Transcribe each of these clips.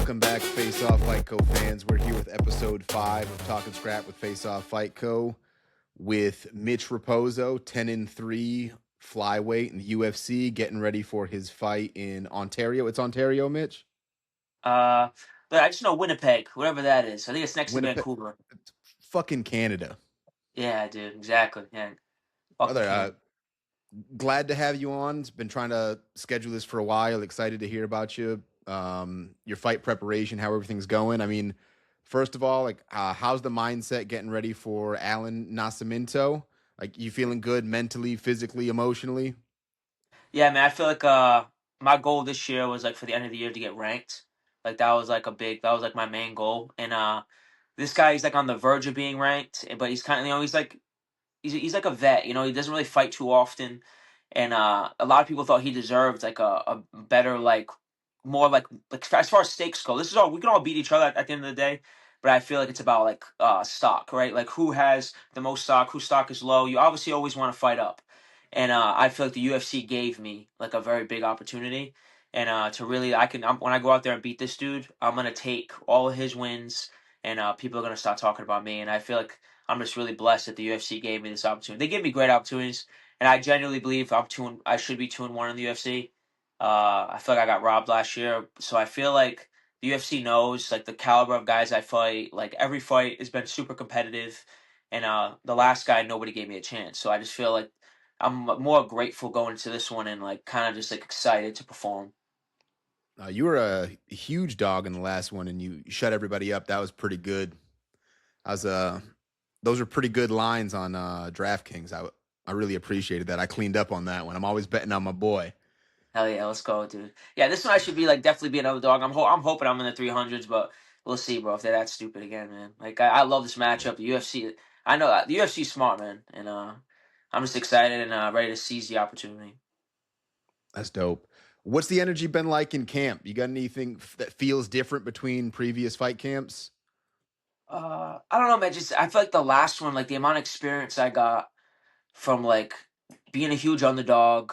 Welcome back, Face Off Fight Co. fans. We're here with episode 5 of Talking Scrap with Face Off Fight Co. with Mitch Raposo, 10-3 flyweight in the UFC, getting ready for his fight in Ontario. It's Ontario, Mitch? Uh, but I just know Winnipeg, whatever that is. I think it's next to Winnipeg, Vancouver. fucking Canada. Yeah, dude, exactly. Yeah, fucking Brother, Canada. glad to have you on. Been trying to schedule this for a while. Excited to hear about you, your fight preparation, how everything's going. I mean, first of all, how's the mindset getting ready for Allen Nascimento? Like, you feeling good mentally, physically, emotionally? Yeah, man, I feel like my goal this year was like for the end of the year to get ranked. Like that was like my main goal. And this guy he's like on the verge of being ranked, but he's kind of he's like a vet. He doesn't really fight too often, and a lot of people thought he deserved like a better more like as far as stakes go. This is all we can all beat each other at the end of the day, but I feel like it's about like stock, right? Like who has the most stock, whose stock is low. You obviously always want to fight up, and I feel like the UFC gave me like a very big opportunity. And to really, when I go out there and beat this dude, I'm gonna take all of his wins, and people are gonna start talking about me. And I feel like I'm just really blessed that the UFC gave me this opportunity. They give me great opportunities, and I genuinely believe I should be 2-1 in the UFC. I feel like I got robbed last year, so I feel like the UFC knows like the caliber of guys I fight. Like every fight has been super competitive, and the last guy nobody gave me a chance. So I just feel like I'm more grateful going into this one and like kind of just like excited to perform. You were a huge dog in the last one, and you shut everybody up. That was pretty good. I was Those are pretty good lines on DraftKings. I really appreciated that. I cleaned up on that one. I'm always betting on my boy. Hell yeah, let's go, dude. Yeah, this one I should be like definitely be another dog. I'm hoping I'm in the 300s, but we'll see, bro. If they're that stupid again, man. Like I love this matchup. The UFC, I know the UFC's smart, man, and I'm just excited and ready to seize the opportunity. That's dope. What's the energy been like in camp? You got anything that feels different between previous fight camps? I don't know, man. Just I feel like the last one, like the amount of experience I got from like being a huge underdog,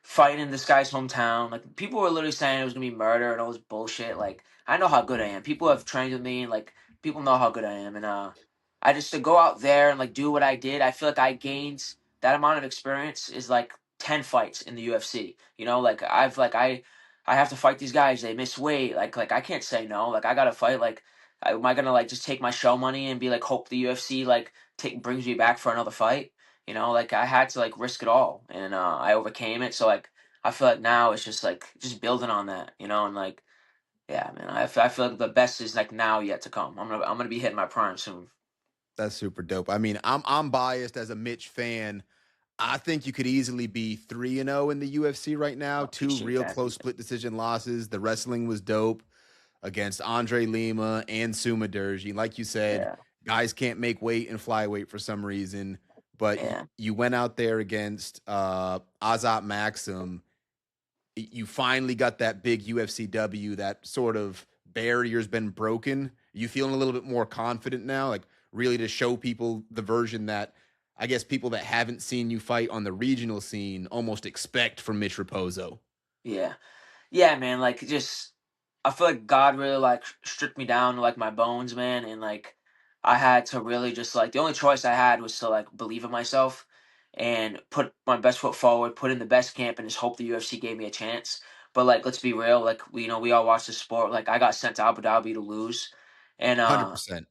fighting in this guy's hometown. Like people were literally saying it was gonna be murder and all this bullshit. Like I know how good I am. People have trained with me, and like people know how good I am. And I just to go out there and like do what I did. I feel like I gained that amount of experience is like 10 fights in the UFC. Like I have to fight these guys. They miss weight. Like I can't say no. Like I gotta fight. Like am I gonna like just take my show money and be like hope the UFC like take brings me back for another fight? Like I had to like risk it all, and I overcame it. So like I feel like now it's just like just building on that, and like yeah, man, I feel like the best is like now yet to come. I'm gonna be hitting my prime soon. That's super dope. I mean, I'm biased as a Mitch fan. I think you could easily be 3-0 in the UFC right now. I Two appreciate real that. close split decision losses. The wrestling was dope against Andre Lima and Suma Durji. Like you said, Yeah, guys can't make weight and flyweight for some reason. But yeah, you went out there against Azat Maxim. You finally got that big UFC W. That sort of barrier's been broken. You feeling a little bit more confident now, like really to show people the version that I guess people that haven't seen you fight on the regional scene almost expect from Mitch Raposo. yeah, yeah, man. Like just I feel like God really like stripped me down to like my bones, man, and like I had to really just like the only choice I had was to like believe in myself and put my best foot forward, put in the best camp, and just hope the UFC gave me a chance. But like, let's be real, like we all watch the sport. Like I got sent to Abu Dhabi to lose, and 100%.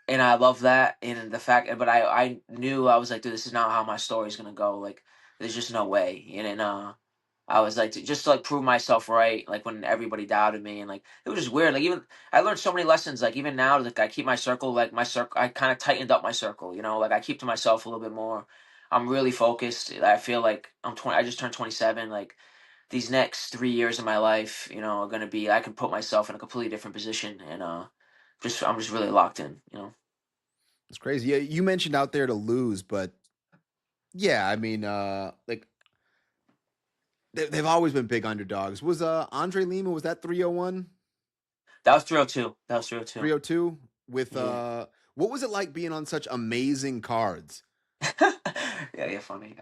I love that and the fact. But I knew I was like, dude, this is not how my story's gonna go. Like, there's just no way. And then I was like, just to like prove myself right, like when everybody doubted me, and like it was just weird. Like even I learned so many lessons. Like even now, like I keep my circle, like my circle, I kind of tightened up my circle. Like I keep to myself a little bit more. I'm really focused. I feel like I'm 20. I just turned 27. Like these next 3 years of my life, are gonna be. I can put myself in a completely different position, and I'm just really locked in. It's crazy. Yeah, you mentioned out there to lose, but yeah, I mean, like they've always been big underdogs. Was Andre Lima, was that 301? That was 302. That was 302. 302 with Yeah. what was it like being on such amazing cards? Yeah, you're funny.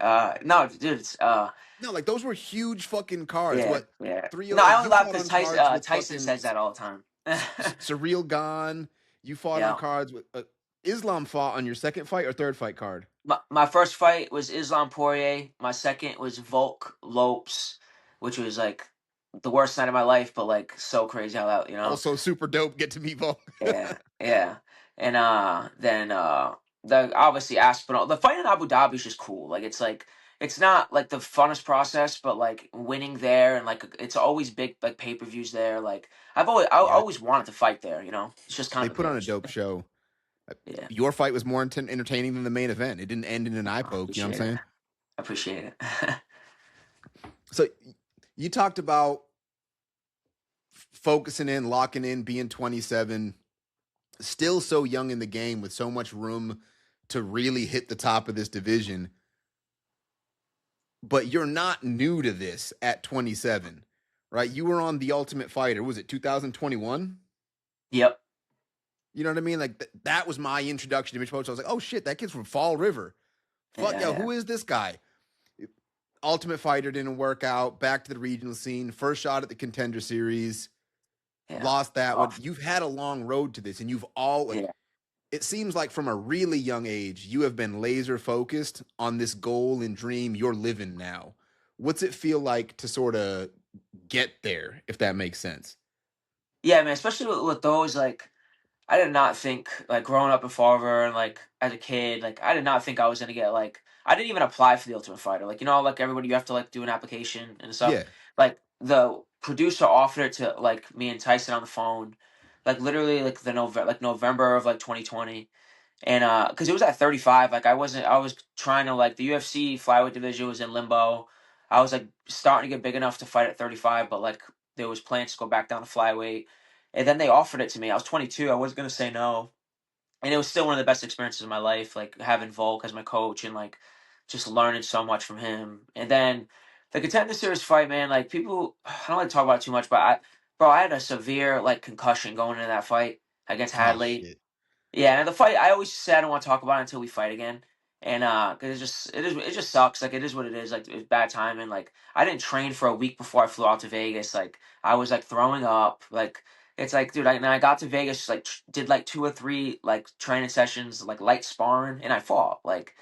No, dude, it's No, like those were huge fucking cards. yeah, What yeah. 30 No, I like only you laugh fought because on cards with Tyson fucking says that all the time. Surreal gone. You fought on Yeah. cards with Islam fought on your second fight or third fight card. My first fight was Islam Poirier. My second was Volk Lopes, which was like the worst night of my life, but like so crazy how that, you know. Also super dope. Get to meet Volk. Yeah, yeah. And then the obviously Aspinall. The fight in Abu Dhabi is just cool. Like it's not like the funnest process, but like winning there and like it's always big like pay-per-views there. Like I Yeah, always wanted to fight there, you know. It's just kind they of put an on a itch. dope show. Yeah. Your fight was more entertaining than the main event. It didn't end in an eye I poke. You know what appreciate I'm it. saying? I appreciate it. So you talked about focusing in, locking in, being 27, still so young in the game with so much room to really hit the top of this division. But you're not new to this at 27, right? You were on The Ultimate Fighter. Was it 2021? Yep. You know what I mean? Like that was my introduction to Mitch Raposo. I was like, oh shit, that kid's from Fall River. Fuck Yeah, yo, yeah. who is this guy? Ultimate Fighter didn't work out. Back to the regional scene. First shot at the Contender Series. Yeah. Lost that one. Tough. You've had a long road to this, and you've all like. Yeah. It seems like from a really young age, you have been laser focused on this goal and dream you're living now. What's it feel like to sort of get there, if that makes sense? Yeah, man, especially with those like I did not think like growing up in Fall River and like as a kid, like I did not think I was gonna get like I didn't even apply for the Ultimate Fighter. Like you know, like everybody, you have to like do an application and stuff. Yeah. Like the producer offered it to like me and Tyson on the phone, like literally like November of like 2020, and because it was at 35, like I was trying to like the UFC flyweight division was in limbo. I was like starting to get big enough to fight at 35, but like there was plans to go back down to flyweight, and then they offered it to me. I was 22. I wasn't gonna say no, and it was still one of the best experiences of my life. Like having Volk as my coach and like just learning so much from him. And then the Contender Series fight, man. Like people, I don't like to talk about it too much, but I had a severe like concussion going into that fight against Oh Hadley. shit. Yeah, and the fight I always say I don't want to talk about it until we fight again. And cause it just sucks. Like it is what it is. Like it's bad timing. Like I didn't train for a week before I flew out to Vegas. Like I was like throwing up. Like it's like, dude, and I got to Vegas, like did like 2 or 3 like training sessions, like light sparring, and I fought. Like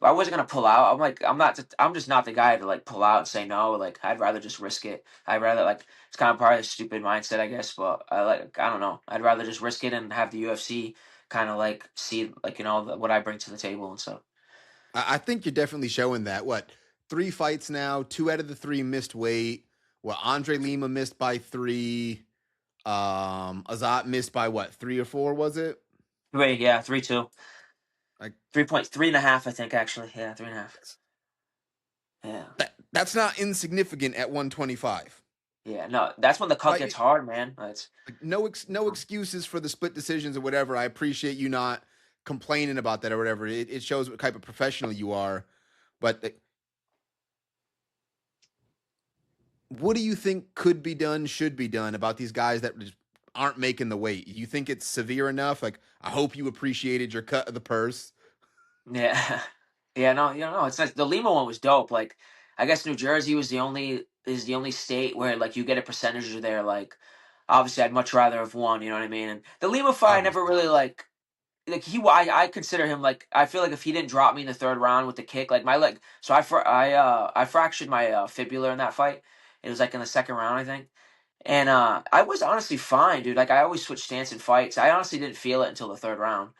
I wasn't gonna pull out. I'm like, I'm just not the guy to like pull out and say no. Like I'd rather just risk it. I'd rather like it's kind of part of the stupid mindset, I guess. But I don't know. I'd rather just risk it and have the UFC kind of like see like you know what I bring to the table and stuff. I think you're definitely showing that. What, 3 fights now? 2 out of the 3 missed weight. Well, Andre Lima missed by 3. Azat missed by what, 3 or 4, was it? 3, yeah, 3-2, Like 3.3.5, I think actually. Yeah, 3.5. Yeah, that's not insignificant at 125. yeah. No, that's when the cut gets Right? hard, man. It's Like no excuses for the split decisions or whatever. I appreciate you not complaining about that or whatever. It shows what type of professional you are. But what do you think could be done, should be done about these guys that just aren't making the weight? You think it's severe enough? Like, I hope you appreciated your cut of the purse. yeah, yeah. No, you know, it's nice. The Lima one was dope. Like, I guess New Jersey was the only state where like you get a percentage of there. Like, obviously, I'd much rather have won. You know what I mean? And the Lima fight, I never Obviously. really like I consider him like I feel like if he didn't drop me in the third round with the kick, like my leg. So I fractured my fibula in that fight. It was like in the second round, I think. And I was honestly fine, dude. Like I always switch stance in fights. I honestly didn't feel it until the third round.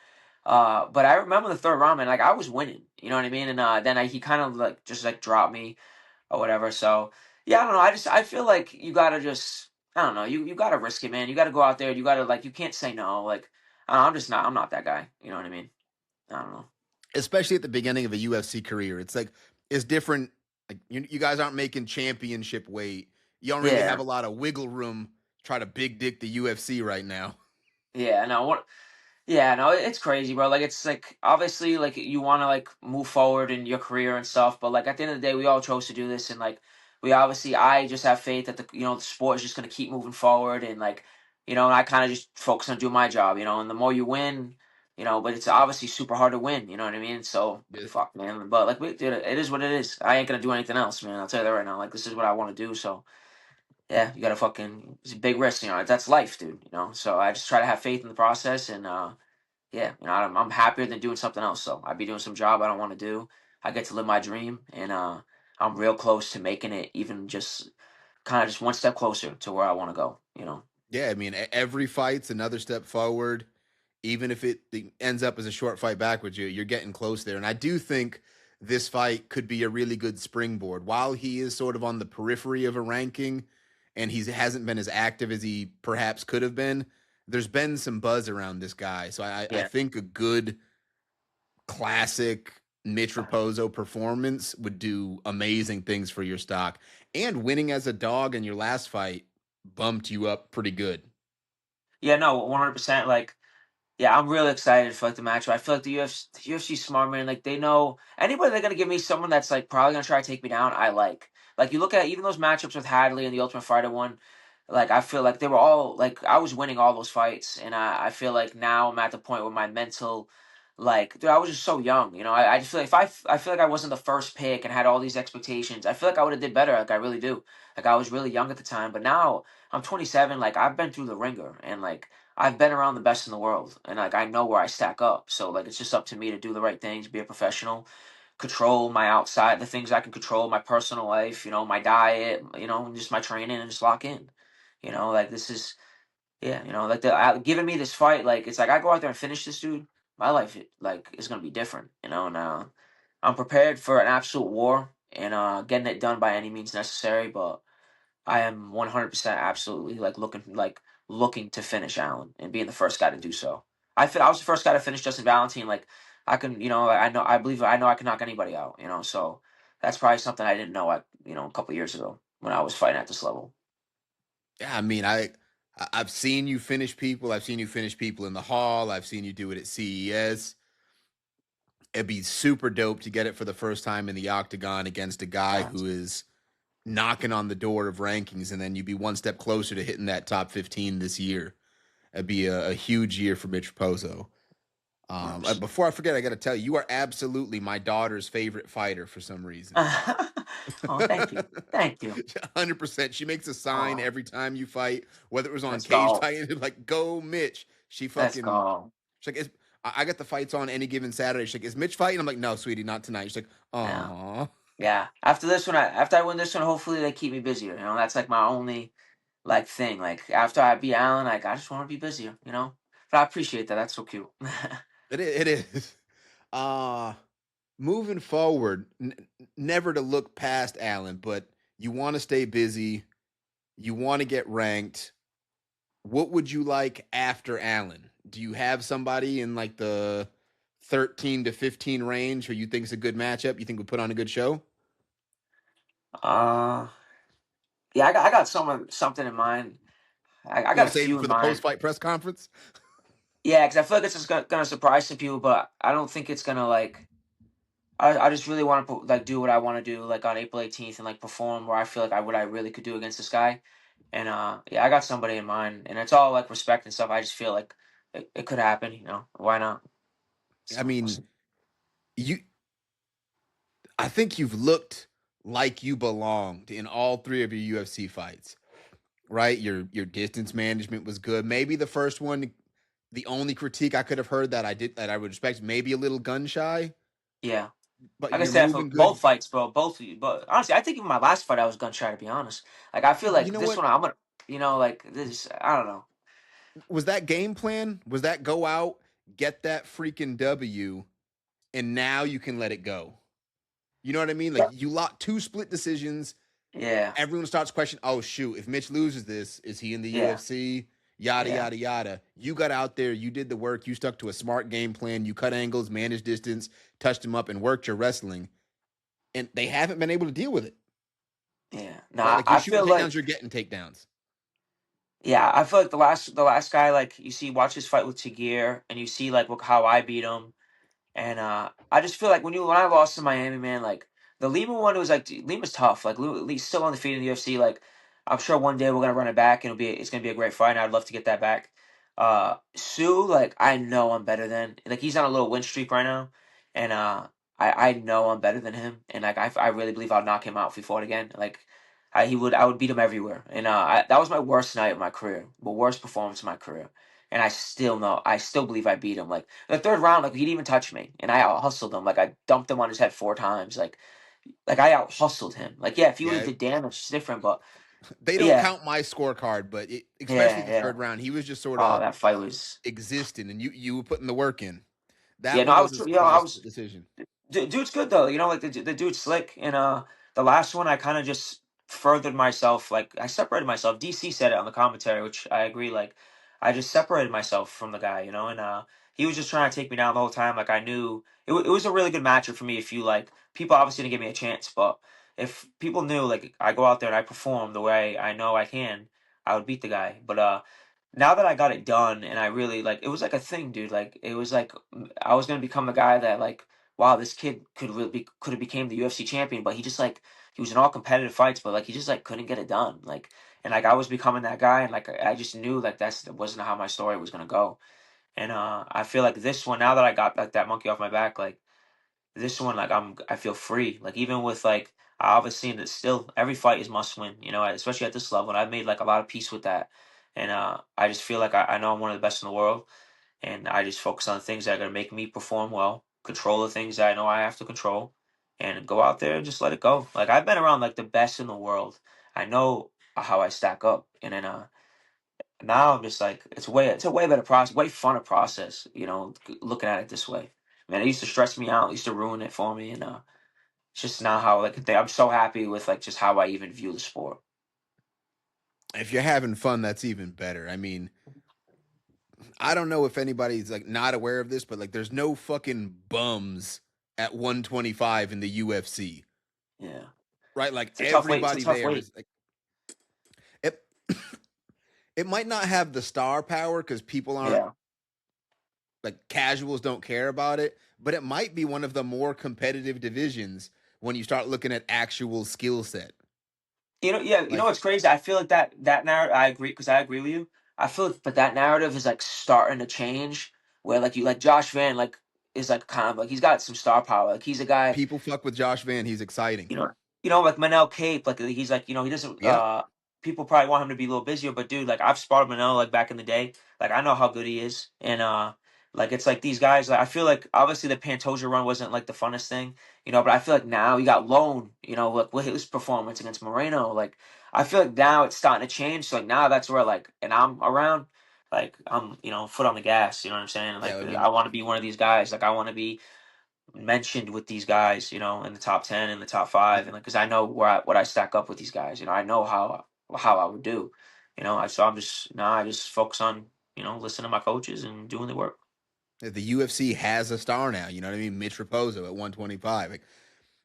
But I remember the third round, man. Like I was winning, you know what I mean. And then he kind of like just like dropped me or whatever. So yeah, I don't know. I feel like you gotta just I don't know. You gotta risk it, man. You gotta go out there. You gotta like you can't say no. Like I'm not that guy. You know what I mean? I don't know. Especially at the beginning of a UFC career. It's like, it's different. Like, you guys aren't making championship weight. You don't really have Yeah, a lot of wiggle room to try to big dick the UFC right now. yeah. No, what? Yeah, no, it's crazy, bro. Like it's like obviously like you want to like move forward in your career and stuff, but like at the end of the day, we all chose to do this, and like we obviously, I just have faith that the sport is just gonna keep moving forward, and like and I kind of just focus on doing my job, and the more you win, but it's obviously super hard to win, you know what I mean? So Yeah. fuck, man. But like dude, it is what it is. I ain't gonna do anything else, man. I'll tell you that right now. Like this is what I want to do, so yeah, you gotta fucking it's a big risk, that's life, dude. So I just try to have faith in the process, and yeah, I'm happier than doing something else. So I'd be doing some job I don't want to do. I get to live my dream, and I'm real close to making it, even just kind of just one step closer to where I want to go. Yeah, I mean, every fight's another step forward. Even if it ends up as a short fight backwards, you're getting close there. And I do think this fight could be a really good springboard. While he is sort of on the periphery of a ranking, and he hasn't been as active as he perhaps could have been, there's been some buzz around this guy. So I Yeah. think a good classic Mitch Raposo performance would do amazing things for your stock. And winning as a dog in your last fight bumped you up pretty good. Yeah, no, 100%. Like, yeah, I'm really excited for like the matchup. I feel like the UFC smart, man. Like they know anybody they're gonna give me someone that's like probably gonna try to take me down. I like. Like you look at even those matchups with Hadley and the Ultimate Fighter one. Like I feel like they were all like I was winning all those fights, and I feel like now I'm at the point where my mental, like dude, I was just so young. I just feel like I feel like I wasn't the first pick and had all these expectations. I feel like I would have did better. Like I really do. Like I was really young at the time, but now I'm 27. Like I've been through the ringer, and like I've been around the best in the world, and like I know where I stack up. So like it's just up to me to do the right things, be a professional, control my outside, the things I can control, my personal life, my diet, and just my training, and just lock in. Like this is yeah, like giving me this fight, like it's like I go out there and finish this dude, my life like is gonna be different, and I'm prepared for an absolute war and getting it done by any means necessary, but. I am 100% absolutely looking to finish Allen and being the first guy to do so. I was the first guy to finish Justin Valentine. Like I can, I know I can knock anybody out. So that's probably something I didn't know. A couple years ago when I was fighting at this level. Yeah, I mean, I've seen you finish people. I've seen you finish people in the hall. I've seen you do it at CES. It'd be super dope to get it for the first time in the octagon against a guy Yeah, who is knocking on the door of rankings, and then you'd be one step closer to hitting that top 15 this year. It'd be a huge year for Mitch Raposo. 100%. Before I forget, I got to tell you, you are absolutely my daughter's favorite fighter for some reason. Oh, thank you, thank you. 100%. She makes a sign Oh, every time you fight, whether it was on let's Cage go, Titan, like "Go Mitch." She let's fucking go. she's like, I got the fights on any given Saturday. She's like, "Is Mitch fighting?" I'm like, "No, sweetie, not tonight." She's like, Yeah, "Aw." yeah. After I win this one, hopefully they keep me busier. That's like my only like thing. Like after I beat Allen, like I just want to be busier. But I appreciate that. That's so cute. It is. Uh moving forward, never to look past Allen, but you want to stay busy. You want to get ranked. What would you like after Allen? Do you have somebody in like the 13 to 15 range who you think is a good matchup? You think would put on a good show? uh, yeah, I got something in mind. I You got want a to save it few for in the post mind. fight press conference? Yeah, because I feel like it's just gonna surprise some people, but I don't think it's gonna like. I just really want to like do what I want to do like on April 18th and like perform where I feel like what I really could do against this guy. And yeah, I got somebody in mind, and it's all like respect and stuff. I just feel like it could happen. Why not? I So we'll mean, see. you I think you've looked like you belonged in all three of your UFC fights, right? Your distance management was good. Maybe the first one, the only critique I could have heard that I would respect, maybe a little gun shy, Yeah. but Like I you're said, for moving both good. fights, bro, both of you. But honestly, I think in my last fight, I was gun shy. To be honest, like I feel You like know this what? one, I'm gonna, like this. I don't know. Was that game plan? Was that go out, get that freaking W, and now you can let it go? You know what I mean? Like Yeah. you lock two split decisions. Yeah. Everyone starts questioning, oh shoot, if Mitch loses this, is he in the Yeah. UFC? Yada Yeah. yada yada. You got out there, you did the work, you stuck to a smart game plan, you cut angles, managed distance, touched him up, and worked your wrestling. And they haven't been able to deal with it. Yeah. No, Right? I, Like you're I shooting feel takedowns, like you're getting takedowns. yeah, I feel like the last guy, like you see, watch his fight with Tagir, and you see like how I beat him. And I just feel like when I lost to Miami, man, like the Lima one was like Lima's tough. Like Lima's still undefeated in the UFC. Like I'm sure one day we're gonna run it back and it's gonna be a great fight. And I'd love to get that back. Sue, like I know I'm better than like he's on a little win streak right now, and I know I'm better than him. And like I really believe I'll knock him out if we fought again. Like I would beat him everywhere. And that was my worst night of my career, the worst performance of my career. And I still believe I beat him. Like the third round, like he didn't even touch me, and I out hustled him. Like I dumped him on his head 4 times. Like I out hustled him. Like yeah, if he would have Yeah, did damage, it's different. But they don't yeah, count my scorecard, but especially yeah, the yeah. third round, he was just sort Oh, of that fight was. existing, and you were putting the work in. Yeah, That no, one I was was. a You know, I split was. decision. Dude's good though. You know, like the dude's slick. And the last one, I kind of just furthered myself. Like I separated myself. DC said it on the commentary, which I agree. Like I just separated myself from the guy. You know, and he was just trying to take me down the whole time. Like I knew it was a really good matchup for me. If you like, people obviously didn't give me a chance, but if people knew like I go out there and I perform the way I know I can, I would beat the guy. But now that I got it done and I really like it was like a thing, dude. Like it was like I was gonna become the guy that like wow, this kid could have became the UFC champion, but he just like he was in all competitive fights, but like he just like couldn't get it done. Like and like I was becoming that guy and like I just knew like that wasn't how my story was gonna go. And I feel like this one now that I got like that monkey off my back, like this one like I feel free. Like even with like I obviously that still every fight is must win, you know, especially at this level. And I've made like a lot of peace with that. And I just feel like I know I'm one of the best in the world and I just focus on the things that are gonna make me perform well, control the things that I know I have to control, and go out there and just let it go. Like I've been around like the best in the world. I know how I stack up, and then now I'm just like it's a way better process, way funner process. You know, looking at it this way. Man, it used to stress me out, it used to ruin it for me, and it's just now how like I'm so happy with like just how I even view the sport. If you're having fun, that's even better. I mean, I don't know if anybody's like not aware of this, but like there's no fucking bums at 125 in the UFC. Yeah, Right? Like it's a tough weight. It's a everybody tough there weight. is like it it might not have the star power cuz people aren't Yeah. like casuals don't care about it, but it might be one of the more competitive divisions when you start looking at actual skill set. You know, yeah, you know Like what's crazy? I feel like that narrative. I agree because I agree with you. I feel like, but that narrative is like starting to change. Where like you like Josh Van like is like kind of like he's got some star power. Like he's a guy. people fuck with Josh Van, he's exciting. You know, like Manel Cape, like he's like, he doesn't. Yep. People probably want him to be a little busier, but dude, like I've sparred Manel like back in the day. Like I know how good he is, and like it's like these guys. Like I feel like obviously the Pantoja run wasn't like the funnest thing, but I feel like now you got Lone, like with his performance against Moreno, like I feel like now it's starting to change. So like now that's where like, and I'm around. Like I'm, foot on the gas. You know what I'm saying? Yeah, Like I mean, I want to be one of these guys. Like I want to be mentioned with these guys, in the top 10, in the top five, and like because I know what I stack up with these guys. I know how I would do. So I'm just now I just focus on listening to my coaches and doing the work. the UFC has a star now, you know what I mean? Mitch Raposo at 125. Like,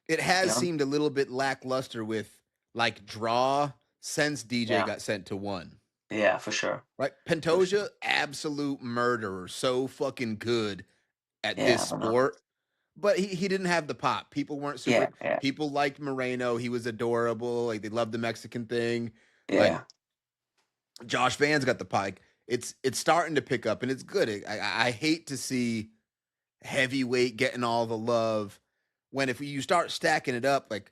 it You has know? seemed a little bit lackluster with like draw since DJ Yeah, got sent to one. yeah, for sure, Right? for Pantoja, sure. absolute murderer, so fucking good at this Yeah, but no, sport. But he didn't have the pop. People weren't yeah, super. yeah, People liked Moreno. He was adorable. Like they loved the Mexican thing. Like yeah. Josh Van's got the pike. It's starting to pick up and it's good. I hate to see heavyweight getting all the love when if you start stacking it up, like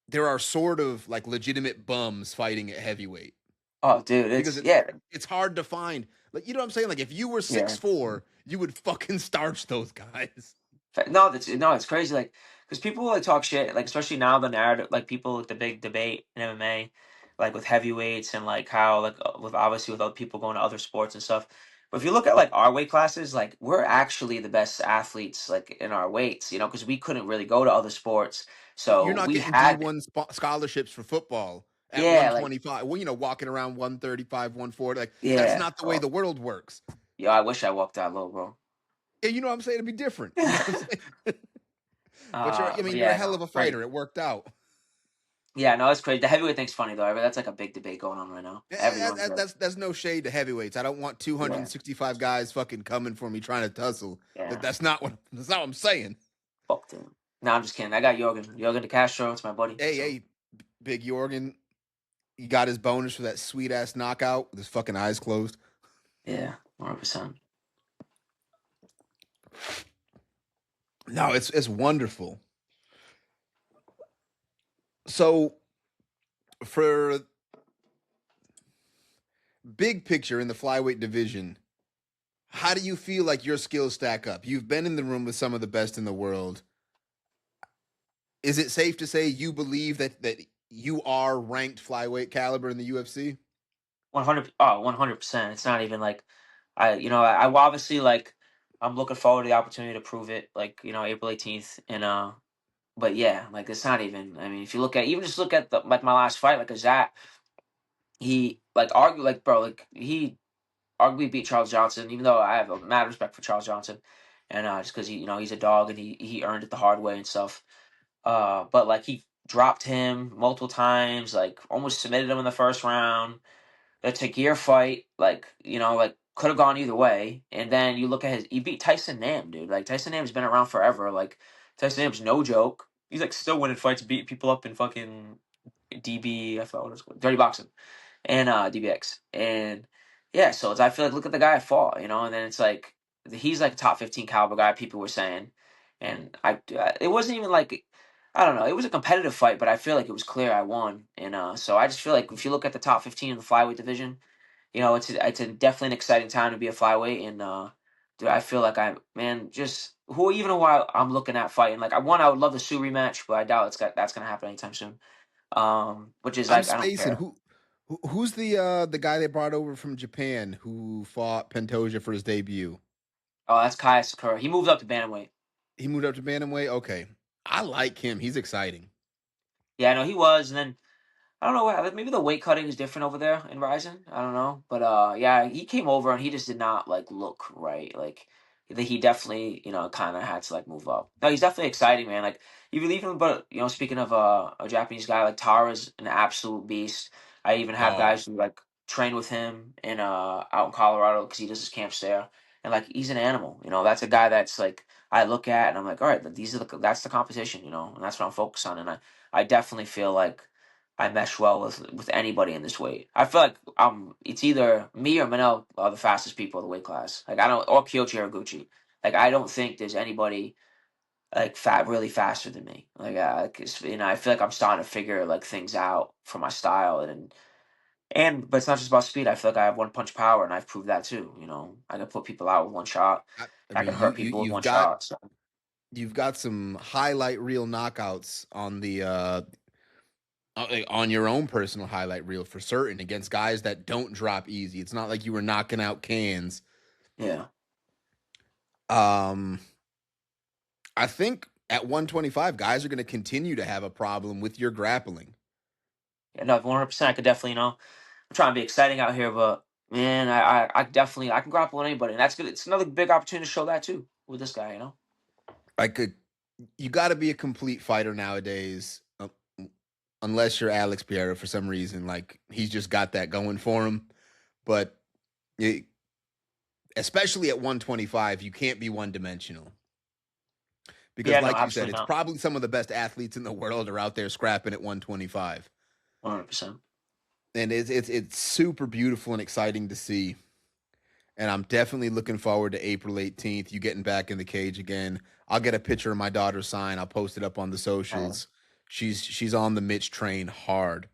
there are sort of like legitimate bums fighting at heavyweight Oh, dude, because it's yeah, it's hard to find. Like you know what I'm saying? Like if you were yeah. 6'4", you would fucking starch those guys. No, it's crazy. Like, because people like talk shit. Like, especially now the narrative. Like, people like the big debate in MMA, like with heavyweights and like how like with obviously with other people going to other sports and stuff. But if you look at like our weight classes, like we're actually the best athletes like in our weights. Because we couldn't really go to other sports, You're so not we getting had D1 scholarships for football at yeah, like 125. Well, walking around 135, 140. Like that's yeah. not the way Oh, the world works. yeah, I wish I walked that low, bro. And you know what I'm saying? It'd be different. You know what I'm saying? But I But mean, you're a yeah, hell no, of a crazy. fighter. It worked out. Yeah, no, it's crazy. The heavyweight thing's funny though. I mean, that's like a big debate going on right now. Everyone's like, That's no shade to heavyweights. I don't want yeah, 265 guys fucking coming for me trying to tussle. yeah. That's not what I'm saying. Fuck them. No, I'm just kidding. I got Jorgen. Jorgen De Castro. It's my buddy. Hey, So hey, Big Jorgen, he got his bonus for that sweet ass knockout with his fucking eyes closed. yeah, 100%. No, it's wonderful. So For big picture in the flyweight division, how do you feel like your skills stack up? You've been in the room with some of the best in the world. Is it safe to say you believe that you are ranked flyweight caliber in the UFC? 100. Oh, 100%. It's not even like I obviously like I'm looking forward to the opportunity to prove it. Like April 18th, and but yeah, like it's not even. I mean, if you look at even just look at like my last fight, like Azat, he like argue like bro, like he arguably beat Charles Johnson, even though I have a mad respect for Charles Johnson, and just because he's a dog and he earned it the hard way and stuff. But like he dropped him multiple times, like almost submitted him in the first round. The Tagir fight, like could have gone either way. And then you look at he beat Tyson Nam, dude. Like Tyson Nam's been around forever. Like Tyson Nam's no joke. He's like still winning fights, beating people up in fucking DB. I thought what it was called, Dirty Boxing and DBX. And yeah, so I feel like look at the guy I fought, and then it's like he's like a top 15 caliber guy. People were saying, and it wasn't even like. I don't know. It was a competitive fight, but I feel like it was clear I won, and so I just feel like if you look at the top 15 in the flyweight division, it's definitely an exciting time to be a flyweight, and dude, I feel like just who I'm looking at fighting. Like I would love the Sue rematch, but I doubt that's gonna happen anytime soon. Which is I'm like I don't spacing. care. Who's the guy they brought over from Japan who fought Pantoja for his debut? Oh, that's Kaya Sakura. He moved up to bantamweight. He moved up to bantamweight. Okay, I like him. He's exciting. Yeah, I know he was, and then I don't know what maybe the weight cutting is different over there in Ryzen. I don't know, but yeah, he came over and he just did not like look right. Like he definitely kind of had to like move up. No, he's definitely exciting, man. Like even but speaking of a Japanese guy like Tara's an absolute beast. I even have Dog. guys who like train with him in out in Colorado because he does his camps there, and like he's an animal. That's a guy that's like I look at and I'm like, all right, that's the competition, and that's what I'm focused on, and I definitely feel like. I mesh well with anybody in this weight. I feel like it's either me or Manel are the fastest people in the weight class. Like I don't or Kyochi or Gucci. Like I don't think there's anybody like really faster than me. Like 'cause, I feel like I'm starting to figure like things out for my style but it's not just about speed. I feel like I have one punch power and I've proved that too. I can put people out with one shot. I I mean, can hurt people with you've one got shot. So some highlight reel knockouts on the on your own personal highlight reel for certain against guys that don't drop easy. It's not like you were knocking out cans. yeah. Um, I think at 125, guys are going to continue to have a problem with your grappling. Yeah, no, 100%. I could definitely, I'm trying to be exciting out here, but man, I definitely I can grapple with anybody, and that's good. It's another big opportunity to show that too with this guy. I could, you got to be a complete fighter nowadays, unless you're Alex Pereira for some reason. Like he's just got that going for him. But it, especially at 125, you can't be one dimensional. Because, Yeah, no, like you said, absolutely it's not. probably some of the best athletes in the world are out there scrapping at 125, 100%. and it's super beautiful and exciting to see. And I'm definitely looking forward to April 18th. You getting back in the cage again. I'll get a picture of my daughter's sign. I'll post it up on the socials. She's on the Mitch train hard.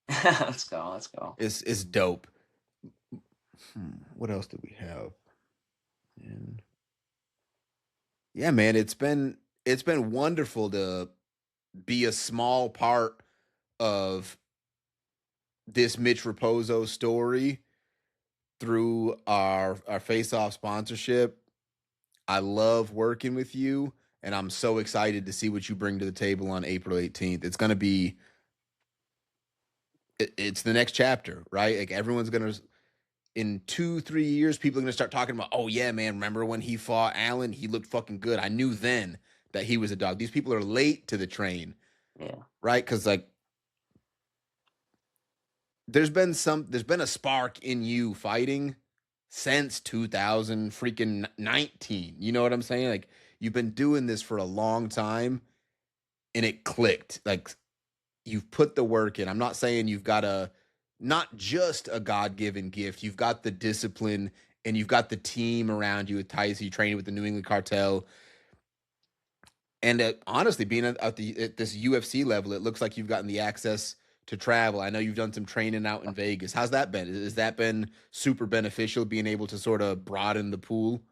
Let's go. Let's go. It's dope. What else do we have? And yeah, man, it's been wonderful to be a small part of this Mitch Raposo story through our face off sponsorship. I love working with you, and I'm so excited to see what you bring to the table on April 18th. It's going to be it's the next chapter, right? Like everyone's going to in 2-3 years people are going to start talking about, "Oh yeah, man, remember when he fought Allen? He looked fucking good. I knew then that he was a dog." These people are late to the train, Yeah. right? Cuz like there's been a spark in you fighting since 2000 freaking 19. You know what I'm saying? Like you've been doing this for a long time and it clicked. Like you've put the work in. I'm not saying you've got not just a God-given gift. You've got the discipline and you've got the team around you with Tyson. You train with the New England Cartel. And honestly, being at this UFC level, it looks like you've gotten the access to travel. I know you've done some training out in Vegas. How's that been? Has that been super beneficial, being able to sort of broaden the pool?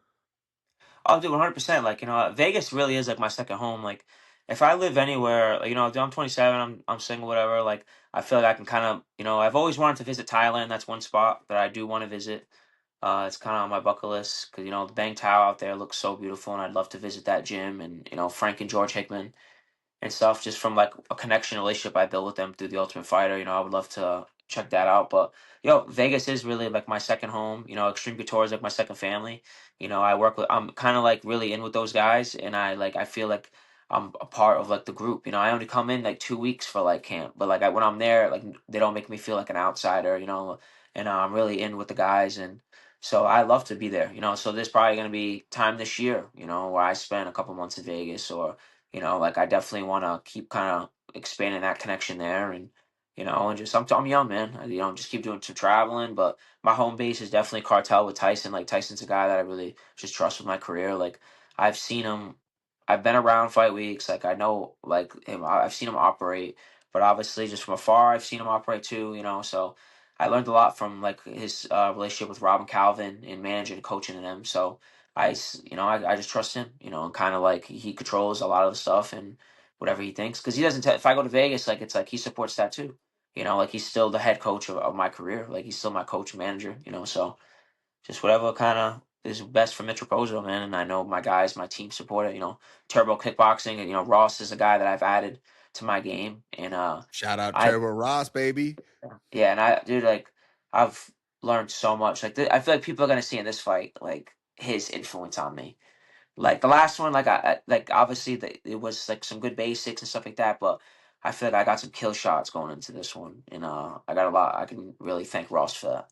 I'll do 100%. Like, Vegas really is like my second home. Like, if I live anywhere, like, I'm 27, I'm single, whatever. Like, I feel like I can kind of, I've always wanted to visit Thailand. That's one spot that I do want to visit. It's kind of on my bucket list because, the Bang Tao out there looks so beautiful, and I'd love to visit that gym and, Frank and George Hickman and stuff just from like a connection relationship I built with them through the Ultimate Fighter. I would love to check that out. But Vegas is really like my second home. Extreme Couture is like my second family. I'm kind of like really in with those guys, and I feel like I'm a part of like the group. I only come in like 2 weeks for like camp, but like when I'm there, like they don't make me feel like an outsider. And I'm really in with the guys and. So I love to be there, So there's probably going to be time this year, where I spend a couple months in Vegas or like I definitely want to keep kind of expanding that connection there, and just I'm young, man. Just keep doing some traveling. But my home base is definitely Cartel with Tyson. Like Tyson's a guy that I really just trust with my career. Like I've seen him, I've been around fight weeks. Like I know like him. I've seen him operate, but obviously just from afar, I've seen him operate too. So. I learned a lot from like his relationship with Robin Calvin and managing and coaching them. So I just trust him, and kind of like he controls a lot of the stuff and whatever he thinks. Because he doesn't, if I go to Vegas, like it's like he supports that too. Like he's still the head coach of my career. Like he's still my coach manager, so just whatever kind of is best for Mitch Raposo, man. And I know my guys, my team support it, Turbo Kickboxing. And, Ross is a guy that I've added to my game. And, Shout out I, Turbo Ross, baby. yeah, and dude, like, I've learned so much. Like, I feel like people are gonna see in this fight, like, his influence on me. Like the last one, like like obviously it was like some good basics and stuff like that, but I feel like I got some kill shots going into this one, and I got a lot. I can really thank Ross for that.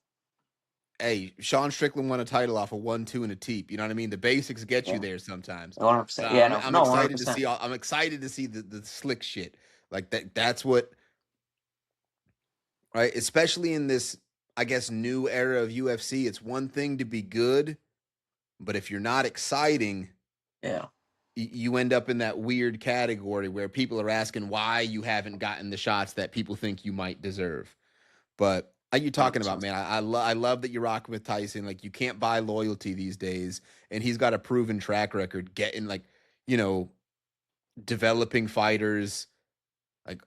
Hey, Sean Strickland won a title off a 1-2 and a teep. You know what I mean? The basics get you Yeah, there sometimes. 100%. Yeah, I'm no, I'm no, one hundred excited to percent. see I'm excited to see the slick shit. Like that's what, right? Especially in this, I guess, new era of UFC. It's one thing to be good, but if you're not exciting, Yeah, you end up in that weird category where people are asking why you haven't gotten the shots that people think you might deserve. But like you're hundred talking about, percent. man, I love that you're rocking with Tyson. Like you can't buy loyalty these days, and he's got a proven track record getting like, you know, developing fighters. Like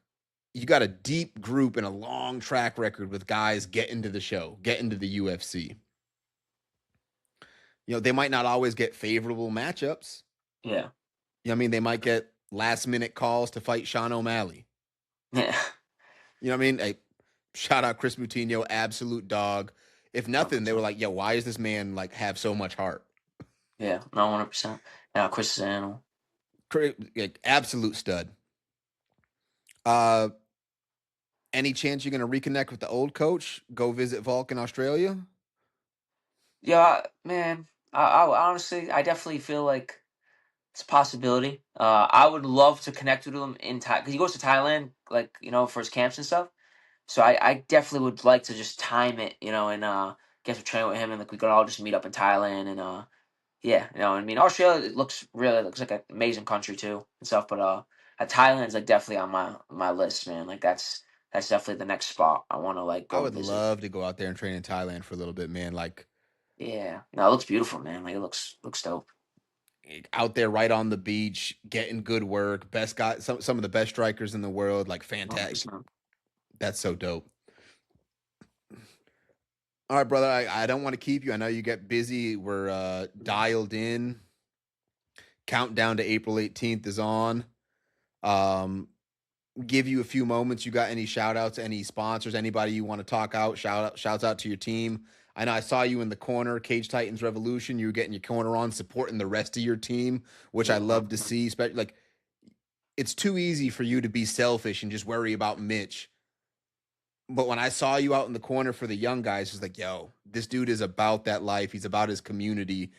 you got a deep group and a long track record with guys getting to the show, getting to the UFC. They might not always get favorable matchups. Yeah, I mean, they might get last minute calls to fight Sean O'Malley. yeah, You know what I mean? Hey, shout out Chris Moutinho, absolute dog. If hundred nothing, they were percent. like, yo, why is this man like have so much heart? Yeah, no, 100%. Yeah, Chris is an animal. Like, absolute stud. Uh any chance you're gonna reconnect with the old coach? Go visit Volk in Australia? Yeah, man. I honestly, I definitely feel like it's a possibility. I would love to connect with him in Thai because he goes to Thailand, like for his camps and stuff. So I definitely would like to just time it, and get to train with him, and like we could all just meet up in Thailand, and yeah, I mean Australia looks like an amazing country too and stuff, but Thailand's like definitely on my list, man. Like that's definitely the next spot I want to like I go would visit. love to go out there and train in Thailand for a little bit, man. Like Yeah, no, it looks beautiful, man. Like it looks dope. out there right on the beach, getting good work, best guy, some of the best strikers in the world, like fantastic. 100%. That's so dope. All right, brother. I don't want to keep you. I know you get busy. We're dialed in. Countdown to April 18th is on. Um, give you a few moments. You got any shout outs, any sponsors, anybody you want to talk out? Shouts out to your team. I know I saw you in the corner, Cage Titans Revolution. You were getting your corner on, supporting the rest of your team, which I Yeah, love to 100%. see. Especially like it's too easy for you to be selfish and just worry about Mitch. But when I saw you out in the corner for the young guys, it's like, yo, this dude is about that life. He's about his community.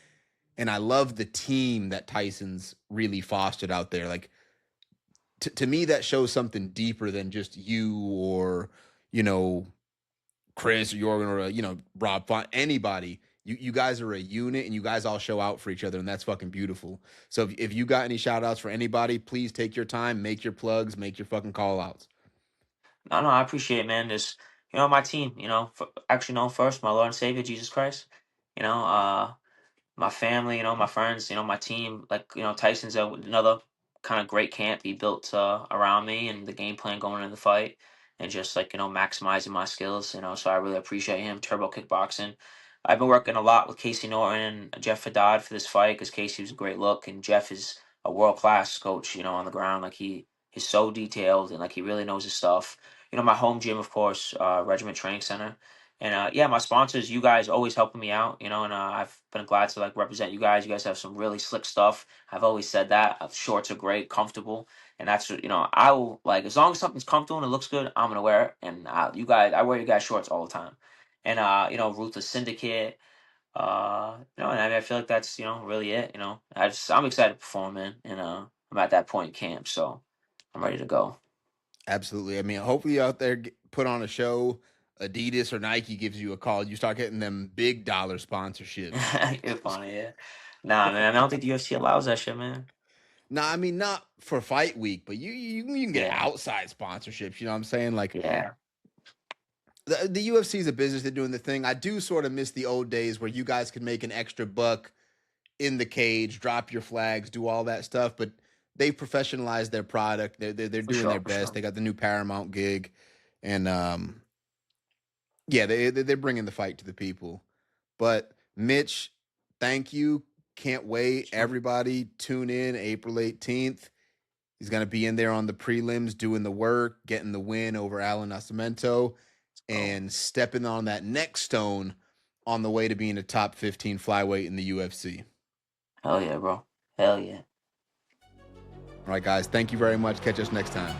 And I love the team that Tyson's really fostered out there. Like to me, that shows something deeper than just you or, you know, Chris or Jorgen or, Rob Font, anybody. You guys are a unit and you guys all show out for each other. And that's fucking beautiful. So if you got any shout outs for anybody, please take your time, make your plugs, make your fucking call outs. No, no, I appreciate it, man. Just my team. Actually, no, first, my Lord and Savior Jesus Christ. You know, my family, my friends, my team. Like Tyson's another kind of great camp he built around me and the game plan going into the fight, and just like maximizing my skills. So I really appreciate him. Turbo Kickboxing. I've been working a lot with Casey Norton and Jeff Haddad for this fight because Casey was a great look and Jeff is a world class coach. On the ground, like he's so detailed and like he really knows his stuff. My home gym, of course, Regiment Training Center. And yeah, my sponsors, you guys always helping me out, and I've been glad to like represent you guys. You guys have some really slick stuff. I've always said that. Shorts are great, comfortable, and that's what I will like as long as something's comfortable and it looks good, I'm gonna wear it. And you guys, I wear you guys shorts all the time. And Ruthless Syndicate, and I feel like that's really it. I'm excited to perform, man, and I'm at that point in camp, so I'm ready to go. Absolutely. I mean, hopefully you out there put on a show. Adidas or Nike gives you a call. You start getting them big dollar sponsorships. You're funny, yeah. Nah, man, I don't think the UFC allows that shit, man. No, I mean not for fight week, but you can get Yeah, outside sponsorships. You know what I'm saying? Like yeah, the UFC is a business. They're doing the thing. I do sort of miss the old days where you guys could make an extra buck in the cage, drop your flags, do all that stuff. But they've professionalized their product. They're for doing their sure, for best. sure. They got the new Paramount gig, and yeah, they're bringing the fight to the people. But Mitch, thank you. Can't wait. Sure. Everybody tune in April 18th. He's going to be in there on the prelims, doing the work, getting the win over Allen Nascimento, Oh, and stepping on that next stone on the way to being a top 15 flyweight in the UFC. hell yeah, bro. Hell yeah. All right, guys. Thank you very much. Catch us next time.